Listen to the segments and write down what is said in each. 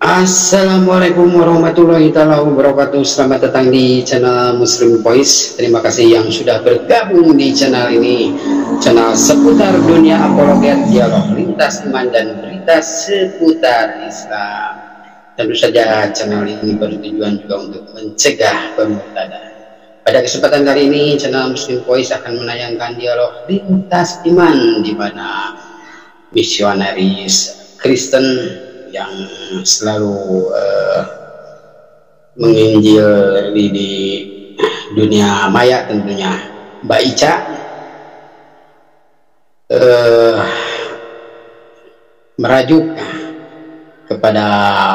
Assalamualaikum warahmatullahi wabarakatuh. Selamat datang di channel Muslim Voice. Terima kasih yang sudah bergabung di channel ini, channel seputar dunia apologet, dialog lintas iman dan berita seputar Islam. Tentu saja channel ini bertujuan juga untuk mencegah pemurtadan. Pada kesempatan kali ini channel Muslim Voice akan menayangkan dialog lintas iman, di mana misionaris Kristen yang selalu menginjil di dunia maya, tentunya Mbak Ica, merajuk kepada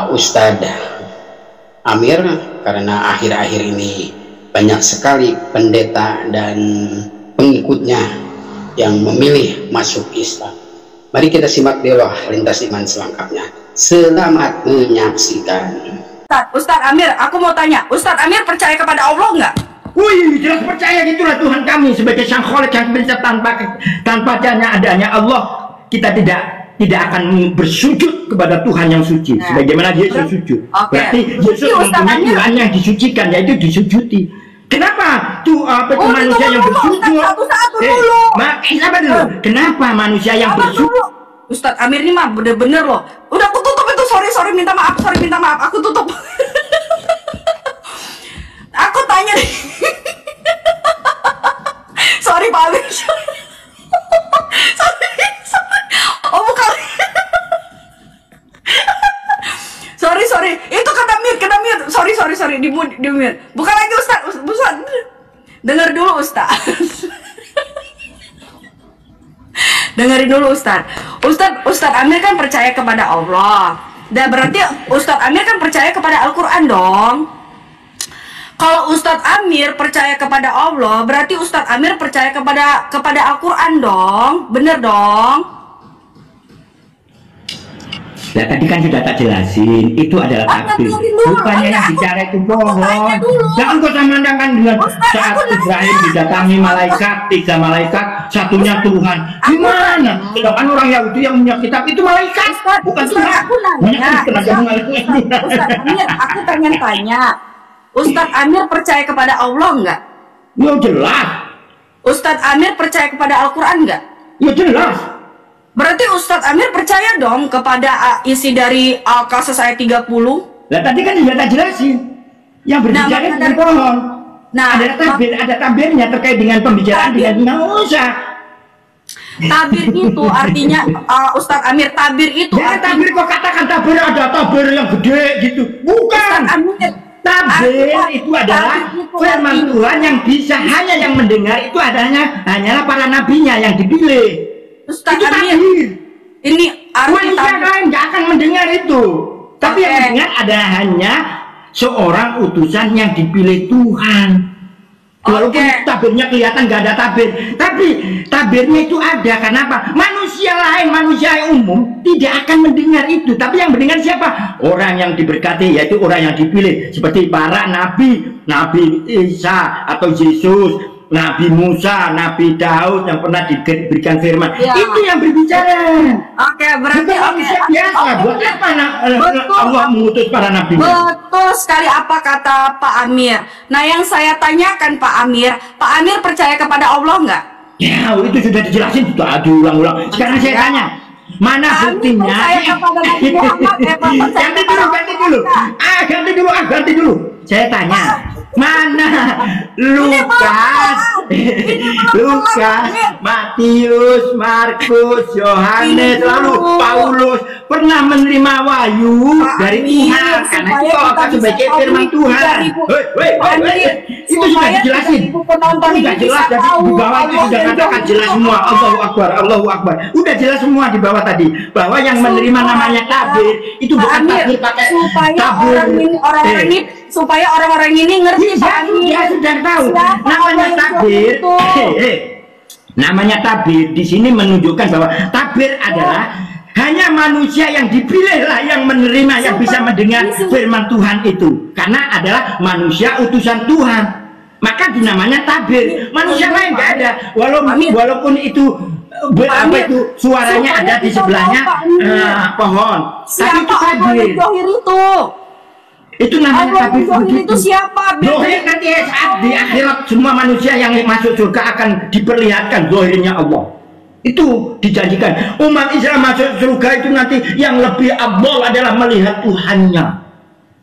Ustadz Amir, karena akhir-akhir ini banyak sekali pendeta dan pengikutnya yang memilih masuk Islam. Mari kita simak dialog lintas iman selengkapnya. Selamat menyaksikan. Ustadz Amir, aku mau tanya, Ustadz Amir percaya kepada Allah nggak? Wih, jelas percaya, gitulah Tuhan kami sebagai Sang Khalik yang bisa tanpa adanya Allah, kita tidak akan bersujud kepada Tuhan yang suci, sebagaimana Yesus sujud. Berarti Yesus mempunyai Tuhan yang disucikan, yaitu disujudi. Kenapa tuh manusia yang bersujud? Kenapa manusia yang bersujud? Ustadz Amir ini mah bener-bener loh. Udah aku tutup itu, sorry minta maaf, aku tutup. Aku tanya nih. Sorry Pak Amir. Sorry. Oh bukan. Sorry. Itu kata Mir. Sorry. Di mute. Bukan lagi Ustadz. Dengar dulu Ustadz. Dengerin dulu Ustadz Amir kan percaya kepada Allah. Dan berarti Ustadz Amir kan percaya kepada Al-Quran dong. Kalau Ustadz Amir percaya kepada Allah, berarti Ustadz Amir percaya kepada Al-Quran dong. Bener dong. Nah, tadi kan sudah tak jelasin, itu adalah takdir. Bukannya yang bicara itu bohong. Jangan kau samakan dengan saat Ibrahim didatangi malaikat, 3 malaikat, satunya Tuhan. Gimana? Sedangkan orang Yahudi yang punya kitab itu malaikat, bukan Tuhan. Ustadz Amir, aku pengen tanya, Ustadz Amir percaya kepada Allah nggak? Ya jelas. Ustadz Amir percaya kepada Al-Quran nggak? Ya jelas. Berarti Ustadz Amir percaya dong kepada isi dari Al-Qasas ayat 30? Lah tadi kan sudah tak jelasin. Yang berbicara dengan pohon. Ada tabirnya terkait dengan pembicaraan dengan Musa. Tabir itu artinya Ustadz Amir, tabir itu tabir kok katakan tabir, ada tabir yang gede gitu. Bukan. Tabir itu adalah firman Tuhan yang bisa hanya yang mendengar itu hanyalah para nabinya yang dipilih. Ustadz Amir, ini manusia lain nggak akan mendengar itu, tapi yang mendengar ada hanya seorang utusan yang dipilih Tuhan. Walaupun tabirnya kelihatan nggak ada tabir, tapi tabirnya itu ada. Kenapa? Manusia lain, manusia yang umum tidak akan mendengar itu, tapi yang mendengar siapa? Orang yang diberkati, yaitu orang yang dipilih, seperti para nabi, Nabi Isa atau Yesus, Nabi Musa, Nabi Daud yang pernah diberikan firman, itu yang berbicara. Berarti manusia biasa. Buat apa Allah mengutus para nabi? Betul sekali apa kata Pak Amir. Nah, yang saya tanyakan Pak Amir percaya kepada Allah nggak? Ya, itu sudah dijelasin, sudah diulang-ulang. Sekarang saya tanya, mana buktinya? Ganti dulu. Saya tanya. Mana Lukas, Matius, Markus, Yohanes, lalu Paulus pernah menerima wahyu dari Tuhan, karena itu apa sebagai firman Tuhan. Itu sudah dijelasin. Sudah jelas tadi di bawah itu sudah katakan jelas semua. Allahu Akbar. Udah jelas semua di bawah tadi bahwa yang menerima namanya tabir itu bukan tabir pakai tabir. Supaya orang-orang ini ngerti Pak Amir. Dia sudah tahu namanya tabir. Namanya tabir di sini menunjukkan bahwa tabir adalah hanya manusia yang dipilih lah yang menerima, yang bisa mendengar firman Tuhan itu, karena adalah manusia utusan Tuhan. Maka dinamanya tabir. Manusia lain nggak ada. Walaupun itu apa itu suaranya ada di sebelahnya pohon. Tapi itu tabir. Itu namanya tabir itu siapa? Zohir nanti saat di akhirat semua manusia yang masuk surga akan diperlihatkan zohirnya Allah. Itu dijanjikan umat Islam masuk surga itu nanti yang lebih afdal adalah melihat Tuhannya.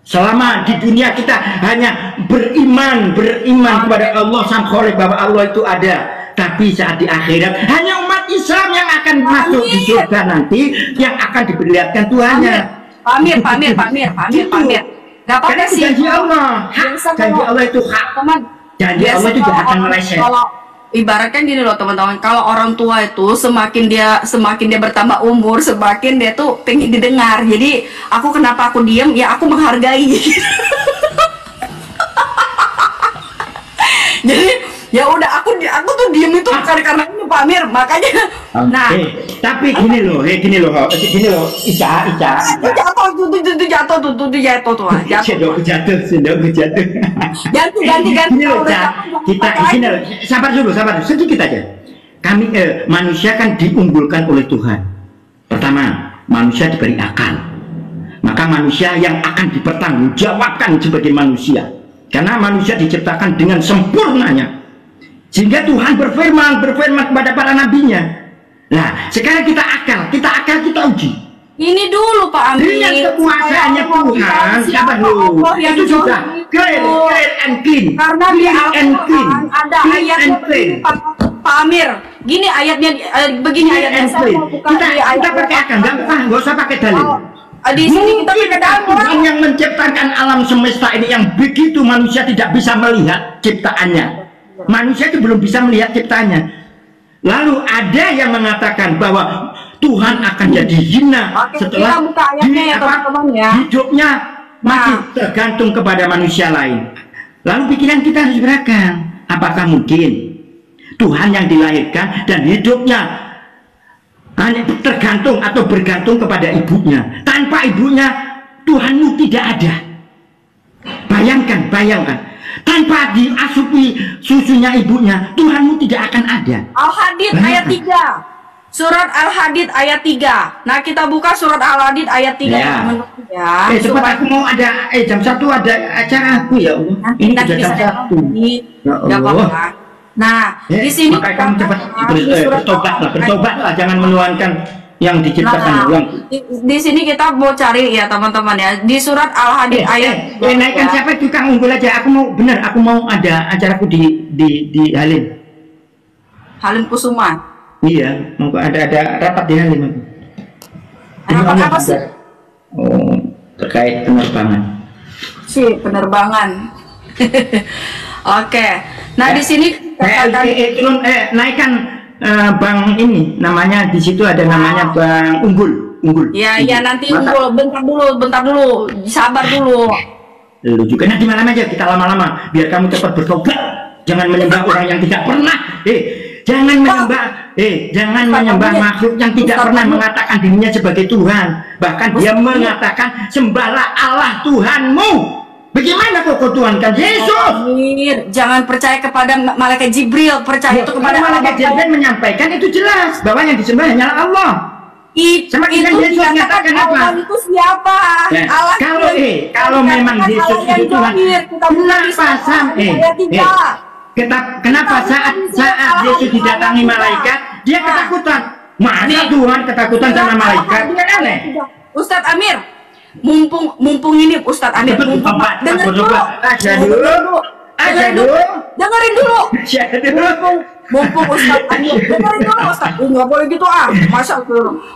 Selama di dunia kita hanya beriman kepada Allah Sang Khalik, bahwa Allah itu ada. Tapi saat di akhirat hanya umat Islam yang akan masuk di surga nanti, yang akan diperlihatkan Tuhannya. Pamir. Gak apa-apa sih. Janji Allah, janji Allah itu hak. Janji Allah itu tidak akan meleset. Kalau ibaratkan gini loh teman-teman, kalau orang tua itu semakin dia bertambah umur, semakin dia tuh pengen didengar. Jadi kenapa aku diem? Ya aku menghargai. Jadi ya udah aku tuh diem itu karena ini Pak Amir, makanya. Nah, tapi gini loh, Ica. Jatuh tuh. Jatuh. Ganti. Gini loh, gini loh, sabar dulu, sedikit aja. Kami manusia kan diunggulkan oleh Tuhan. Pertama, manusia diberi akal. Maka manusia yang akan dipertanggungjawabkan sebagai manusia. Karena manusia diciptakan dengan sempurnanya. Sehingga Tuhan berfirman kepada para nabinya. Nah, sekarang kita uji. Ini dulu Pak Amir. Dengan kekuasaannya Tuhan, sabar dulu. Itu sudah clear and clean. Karena di Al-Quran ada ayatnya begini, Pak Amir. Gini ayatnya, begini ayatnya. Kita pakai akal, nggak usah pakai dalil. Di sini kita pakai dalil. Tuhan yang menciptakan alam semesta ini, yang begitu manusia tidak bisa melihat ciptaannya. Manusia itu belum bisa melihat ciptaannya. Lalu ada yang mengatakan bahwa Tuhan akan jadi hina setelah hidupnya masih tergantung kepada manusia lain. Lalu pikiran kita harus beragam. Apakah mungkin Tuhan yang dilahirkan dan hidupnya hanya tergantung atau bergantung kepada ibunya? Tanpa ibunya Tuhanmu tidak ada. Bayangkan. Tanpa diasupi susunya ibunya, Tuhanmu tidak akan ada. Al-Hadid ayat 3. Surat Al-Hadid ayat 3. Nah, kita buka surat Al-Hadid ayat 3 ya. Cepat, aku mau ada jam 1 ada acara aku ya Allah. Ini sudah jam 1. Ya apa-apa. Nah, di sini maka kamu cepat bertobatlah, jangan menuangkan yang diciptakan ulang. Di sini kita mau cari ya teman-teman ya, di surat Al-Hadid ayat naikkan siapa tukang unggul aja. Aku mau ada acaraku di Halim Kusuma. Iya, mau ada rapat di Halim aku. Rapat apa sih? Oh, terkait penerbangan. Penerbangan. Oke. Nah, di sini naikkan Bang ini namanya, di situ ada namanya Bang Unggul. Iya nanti Unggul. Bentar dulu, sabar dulu. Lu juga nanti malam aja kita lama-lama biar kamu cepat bertobat. Jangan menyembah orang yang tidak pernah. Jangan menyembah makhluk yang tidak pernah mengatakan dirinya sebagai Tuhan. Bahkan dia mengatakan sembahlah Allah Tuhanmu. Bagaimana kok Tuhan kan Yesus? Jangan percaya kepada malaikat Jibril, percaya itu kepada malaikat Jibril menyampaikan itu jelas bahwa yang disembah hanyalah Allah. Semakin Yesus menyatakan apa? Allah itu siapa? Allah kalau memang Yesus itu Tuhan, kenapa saat Yesus didatangi malaikat dia ketakutan? Masa Tuhan ketakutan sama malaikat? Itu kan aneh. Ustadz Amir, mumpung ini Ustadz Amir, dengerin dulu. Mumpung Ustadz Amir, dengerin dulu Ustadz. Nggak boleh gitu masa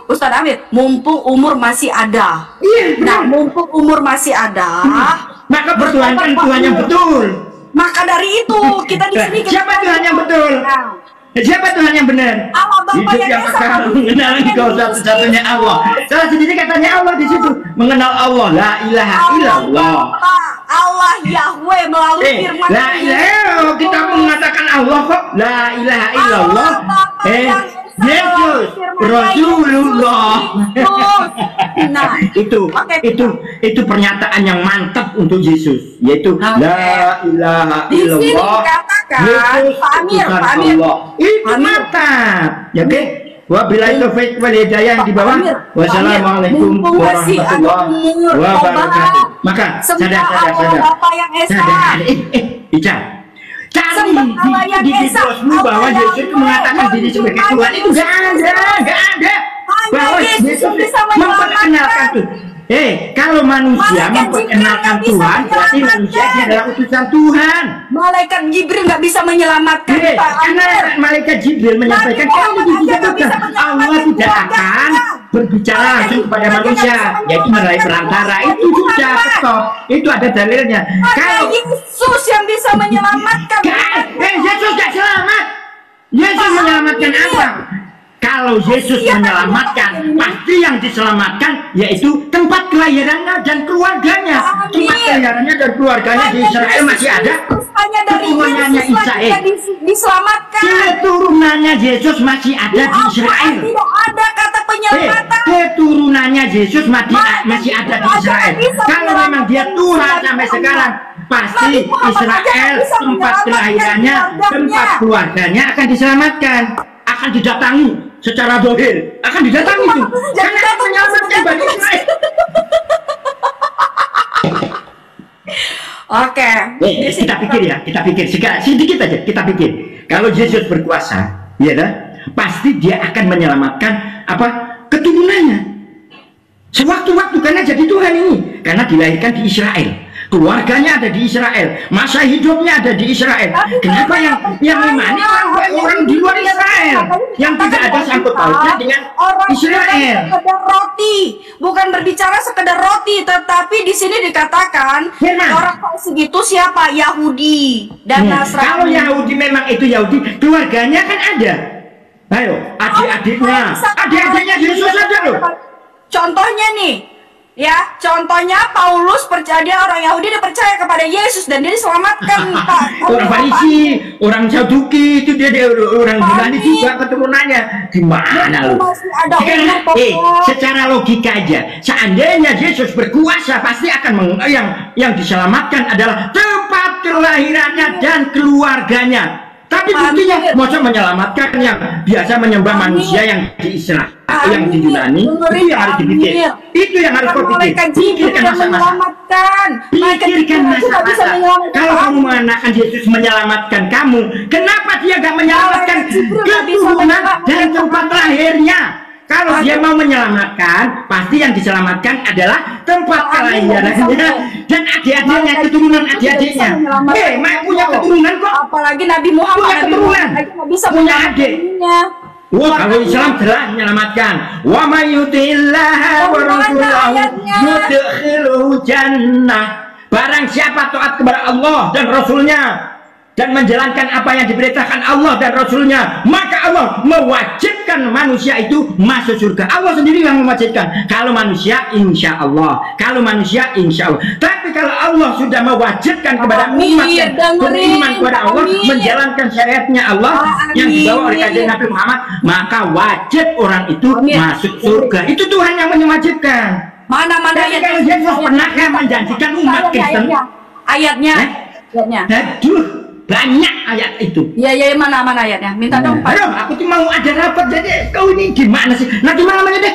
Ustadz Amir, mumpung umur masih ada. Nah, mumpung umur masih ada, maka bertuhankan Tuhan yang betul. Maka dari itu kita di sini. Siapa Tuhan yang betul? Siapa Tuhan yang benar? Allah Bapa yang akan mengenal Engkau satu-satunya Allah. Salah sendiri katanya Allah di situ mengenal Allah. La ilaha illallah. Allah Yahweh melalui firman. La ilaha, kita mengatakan Allah kok. La ilaha illallah. Yesus Rasulullah. Nah, itu pernyataan yang mantap untuk Yesus, yaitu la ilaha illallah. Yesus Pak Amir, itu mantap. Ya, oke. Wabillahi taufiq wal hidayah di bawah. Wassalamualaikum warahmatullahi wabarakatuh. Maka sadar. Ica. Cari di videomu bahwa Yesus itu mengatakan diri sebagai Tuhan itu nggak ada. Bahwa Yesus memperkenalkan tuh. Kalau manusia memperkenalkan Tuhan, berarti manusia dia adalah utusan Tuhan. Malaikat Jibril nggak bisa menyelamatkan. Karena malaikat Jibril menyampaikan kalau disebutkan Allah tidak akan berbicara langsung kepada manusia, yaitu melalui perantara. Itu sudah stop. Itu ada dalilnya. Kalau Yesus yang bisa menyelamatkan. Yesus nggak selamat. Yesus menyelamatkan apa? Kalau Yesus menyelamatkan, pasti yang diselamatkan yaitu tempat kelahirannya dan keluarganya. Tempat kelahirannya dan keluarganya di Israel masih ada. Hanya dari Yesus diselamatkan. Keturunannya Yesus masih ada di Israel. Tidak ada kata penyelamatan. Keturunannya Yesus masih ada di Israel. Kalau memang dia Tuhan sampai sekarang, pasti Israel tempat kelahirannya, tempat keluarganya akan diselamatkan, akan didatangi secara dohir, akan didatangi itu karena menyelamatkan bagi Israel. Oke. Kita pikir sedikit aja. Kita pikir kalau Yesus berkuasa, ya kan, pasti dia akan menyelamatkan keturunannya. Sewaktu-waktu karena jadi Tuhan ini, karena dilahirkan di Israel. Keluarganya ada di Israel, masa hidupnya ada di Israel. Kenapa yang imani orang di luar Israel yang tidak ada sangkut pautnya dengan Israel? Sekedar roti, bukan berbicara sekedar roti, tetapi di sini dikatakan orang fasik itu siapa? Yahudi dan Nasrani. Kalau Yahudi memang itu Yahudi, keluarganya kan ada. Ayo, adik-adiknya Yesus ada loh. Contohnya nih. Ya, contohnya Paulus percaya, dia orang Yahudi, dia percaya kepada Yesus dan dia diselamatkan. Orang Farisi, orang Saduki itu dia orang Yunani juga keturunannya. Gimana lu? Secara logika aja, seandainya Yesus berkuasa pasti akan yang diselamatkan adalah tempat kelahirannya dan keluarganya. Tapi buktinya mau menyelamatkan yang biasa menyembah manusia yang di Israel, yang di Yunani, itu yang harus dipikir. Itu yang harus kau pikir. Pikirkan masa-masa. Pikirkan masa-masa. Kalau kamu mengatakan Yesus menyelamatkan kamu, kenapa dia gak menyelamatkan keturunan dan tempat lahirnya? Kalau dia mau menyelamatkan, pasti yang diselamatkan adalah tempat kelahirannya dan adik-adiknya, keturunan adik-adiknya. Punya keturunan kok. Apalagi Nabi Muhammad punya keturunan, punya adik. Wah, kalau Islam telah menyelamatkan. Wa may yuti'illah wa rasulahu yudkhilhu jannah. Barang siapa taat kepada Allah dan Rasulnya dan menjalankan apa yang diperintahkan Allah dan Rasulnya, maka Allah mewajibkan manusia itu masuk surga. Allah sendiri yang mewajibkan. Kalau manusia insya Allah, tapi kalau Allah sudah mewajibkan kepada umat yang beriman kepada Allah, menjalankan syariatnya Allah yang dibawa oleh kajian Nabi Muhammad, maka wajib orang itu masuk surga. Itu Tuhan yang mewajibkan. Mana ayatnya? Kalau Yesus pernah menjanjikan umat Kristen ayatnya. Aduh, banyak ayat itu. Iya, mana ayatnya? Minta dong, Pak. Aduh, aku tuh mau ada rapat, jadi kau ini gimana sih? Nanti malamnya deh.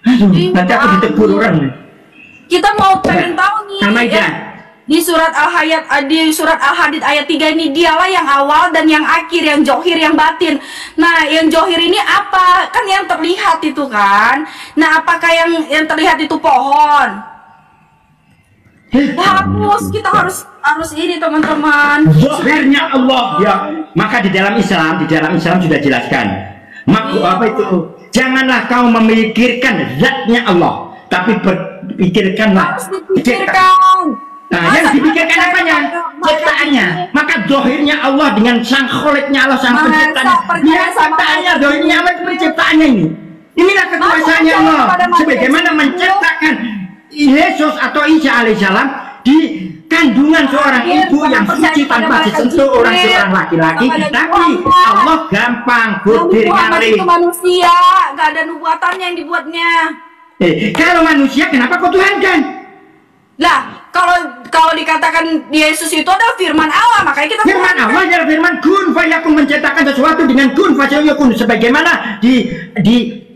Aduh, nanti aku ditegur orang nih. Kita mau pengen tahu nih. Sama ya, di surat Al-Hadid ayat 3 ini, dialah yang awal dan yang akhir, yang johir, yang batin. Nah, yang johir ini apa? Kan yang terlihat itu kan. Nah, apakah yang terlihat itu pohon? Hapus, kita harus ini teman-teman. Zahirnya Allah ya. Maka di dalam Islam sudah jelaskan. Apa itu? Janganlah kau memikirkan zatnya Allah, tapi berpikirkanlah dipikirkan. Nah, yang dipikirkan apanya? Ciptaannya. Maka zahirnya Allah dengan sang kholiknya Allah, sang penciptanya. Dia ciptaannya, zahirnya Allah penciptaannya ini. Inilah kekuasaannya Allah. Sebagaimana menciptakan Yesus atau Isa alaihissalam di kandungan seorang ibu yang suci tanpa disentuh seorang laki-laki, tapi Allah gampang budir ngali. Itu manusia, gak ada nubuatannya yang dibuatnya. Kalau manusia kenapa kau Tuhan kan? Lah, kalau dikatakan Yesus itu adalah firman Allah, makanya kita firman Allah adalah firman kun fayakun, menciptakan sesuatu dengan kun fayakun, sebagaimana di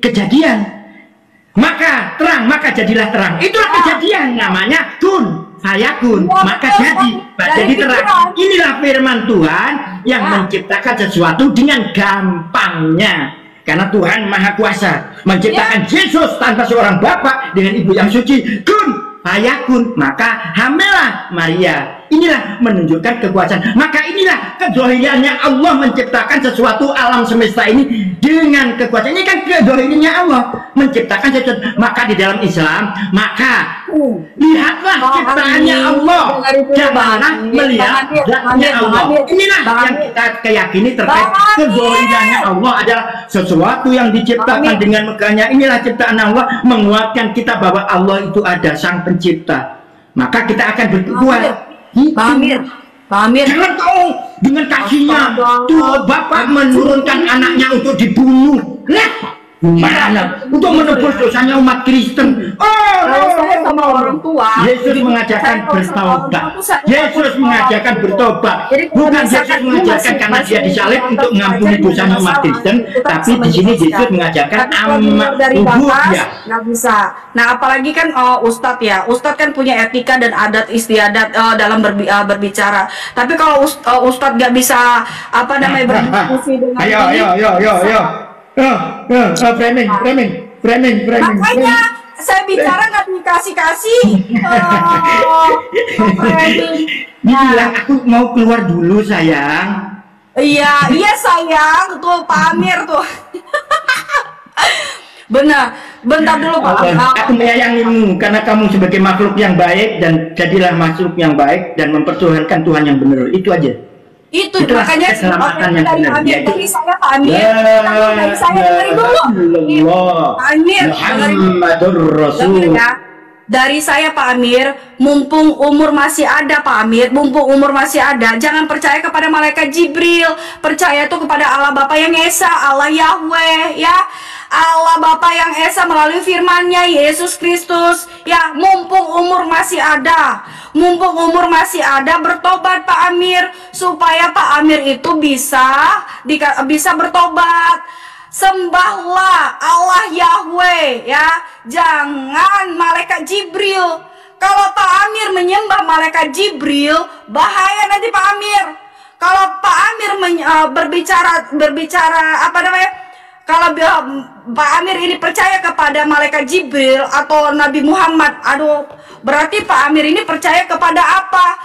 Kejadian. Maka terang, maka jadilah terang. Itulah kejadian, namanya kun fayakun, maka jadi terang. Inilah firman Tuhan yang menciptakan sesuatu dengan gampangnya. Karena Tuhan Maha Kuasa menciptakan Yesus tanpa seorang bapak dengan ibu yang suci, kun fayakun, maka hamillah Maria. Inilah menunjukkan kekuasaan. Maka inilah kedohirannya Allah menciptakan sesuatu alam semesta ini dengan kekuasaan. Ini kan kedohirannya Allah menciptakan sesuatu. Maka di dalam Islam, maka lihatlah ciptaannya Allah, janganlah melihat zatnya Allah. Inilah yang kita keyakini terkait kedohirannya Allah adalah sesuatu yang diciptakan dengan megahnya. Inilah ciptaan Allah, menguatkan kita bahwa Allah itu ada, sang pencipta. Maka kita akan berkuat. Pak Amir, jangan kau dengan kasihnya tuh bapak menurunkan anaknya untuk dibunuh. Mana untuk menebus dosanya umat Kristen. Kalau saya sama orang tua, Yesus mengajarkan bertobat. Yesus mengajarkan bertobat. Bukan Yesus mengajarkan karena dia disalib untuk mengampuni dosanya umat Kristen, tapi di sini Yesus mengajarkan amat ya. Nggak bisa. Nah, apalagi kan Ustadz ya, Ustadz kan punya etika dan adat istiadat dalam berbicara. Tapi kalau Ustadz nggak bisa berdiskusi dengan framing. Makanya saya bicara nggak dikasih framing. Bilang aku mau keluar dulu sayang. Iya sayang, tuh Pak Amir tuh. Benar, bentar dulu Pak. Aku menyayangimu karena kamu sebagai makhluk yang baik, dan jadilah makhluk yang baik dan mempertuhankan Tuhan yang benar. Itu aja. Itu makanya keselamatan yang benar. Dari saya Pak Amir, dari saya dari dulu. Pak Amir, Muhammadur Rasul. Dari saya Pak Amir, mumpung umur masih ada Pak Amir, mumpung umur masih ada, jangan percaya kepada malaikat Jibril, percaya tuh kepada Allah Bapa yang Esa, Allah Yahweh, ya. Allah Bapa yang Esa melalui firman-Nya Yesus Kristus. Ya, mumpung umur masih ada. Mumpung umur masih ada, bertobat Pak Amir supaya Pak Amir itu bisa bertobat. Sembahlah Allah Yahweh ya. Jangan malaikat Jibril. Kalau Pak Amir menyembah malaikat Jibril, bahaya nanti Pak Amir. Kalau Pak Amir berbicara kalau Pak Amir ini percaya kepada malaikat Jibril atau Nabi Muhammad, aduh, berarti Pak Amir ini percaya kepada apa?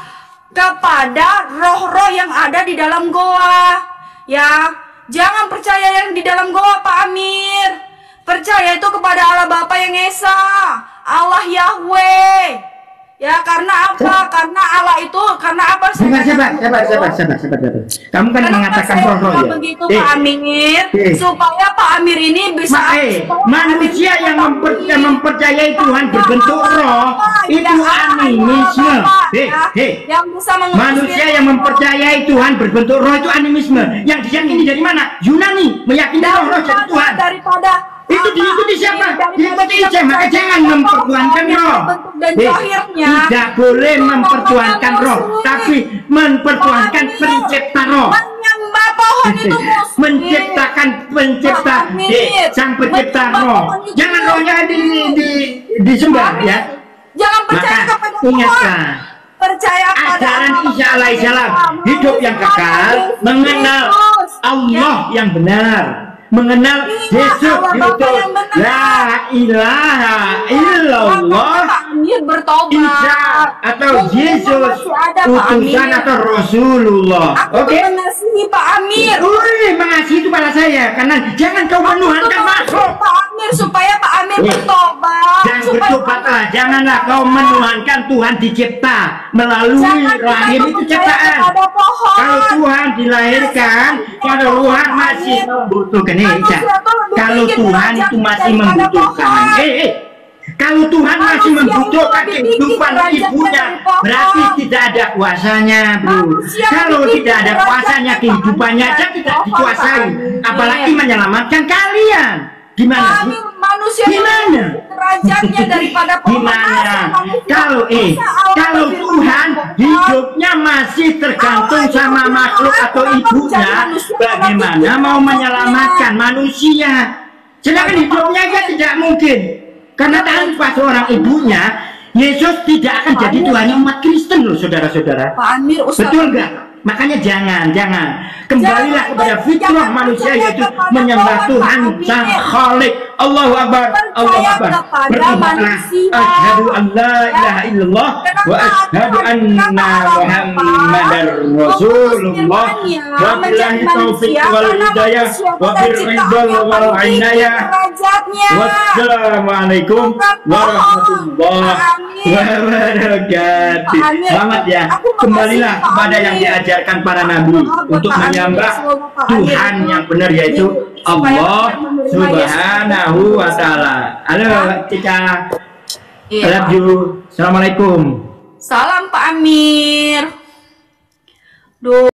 Kepada roh-roh yang ada di dalam goa. Ya, jangan percaya yang di dalam goa Pak Amir. Percaya itu kepada Allah Bapa yang Esa, Allah Yahweh. Ya, karena apa? Karena Allah itu, karena apa? Sabar. Kamu kan mengatakan roh-roh ya. Begitu Pak Amir, supaya Pak Amir ini bisa. Manusia yang mempercayai Tuhan berbentuk roh itu animisme. Manusia yang mempercayai Tuhan berbentuk roh itu animisme. Yang diyakini dari mana? Yunani meyakini roh jadi Tuhan. Itu diikuti siapa? Diikuti Isa. Maka jangan mempertuhankan roh. Tidak boleh mempertuhankan roh, tapi mempertuhankan pencipta roh. Menyembah pohon itu menciptakan pencipta, sang pencipta roh. Jangan rohnya disembah ya. Jangan percaya kepada ingatlah, percaya pada ajaran Isa alaihissalam hidup yang kekal, mengenal Allah yang benar, mengenal Yesus diutus, la ilaha illallah, Isa atau Yesus utusan atau Rasulullah. Oke, mengasihi Pak Amir. Mengasihi itu pada saya, karena jangan kau menuhankan makhluk Pak Amir supaya Pak Amir bertobat. Dan bertobatlah, janganlah kau menuhankan Tuhan dicipta melalui rahim itu ciptaan. Kalau Tuhan dilahirkan, kalau Tuhan masih membutuhkan kalau Tuhan itu masih membutuhkan, kalau Tuhan masih membutuhkan kehidupan ibunya, berarti tidak ada kuasanya, bro. Kalau tidak ada kuasanya, kehidupannya aja tidak dikuasai, apalagi menyelamatkan kalian. Gimana? Manusia gimana? Derajatnya daripada gimana? Kalau Tuhan hidupnya masih tergantung sama makhluk atau ibunya, bagaimana mau menyelamatkan manusia. Sedangkan hidupnya aja tidak mungkin, karena tanpa seorang ibunya Yesus tidak akan jadi Tuhannya umat Kristen loh, saudara-saudara. Pak Amir, Ustaz. Betul nggak? Makanya jangan kembalilah kepada fitrah manusia, yaitu menyembah Tuhan Sang Khalik. Allahu Akbar, Allahu Akbar. Berdoalah, asyhadu an la ilaha illallah wa asyhadu anna Muhammadar Rasulullah. Wabillahi taufiq wal hidayah wa birridal wal inayah. Wassalamualaikum warahmatullahi wabarakatuh. Selamat ya. Kembalilah kepada yang diajarkan para nabi untuk menyembah Tuhan yang benar, yaitu Allah Subhanahu wa Ta'ala. Halo Cika, I love you. Assalamualaikum. Salam Pak Amir.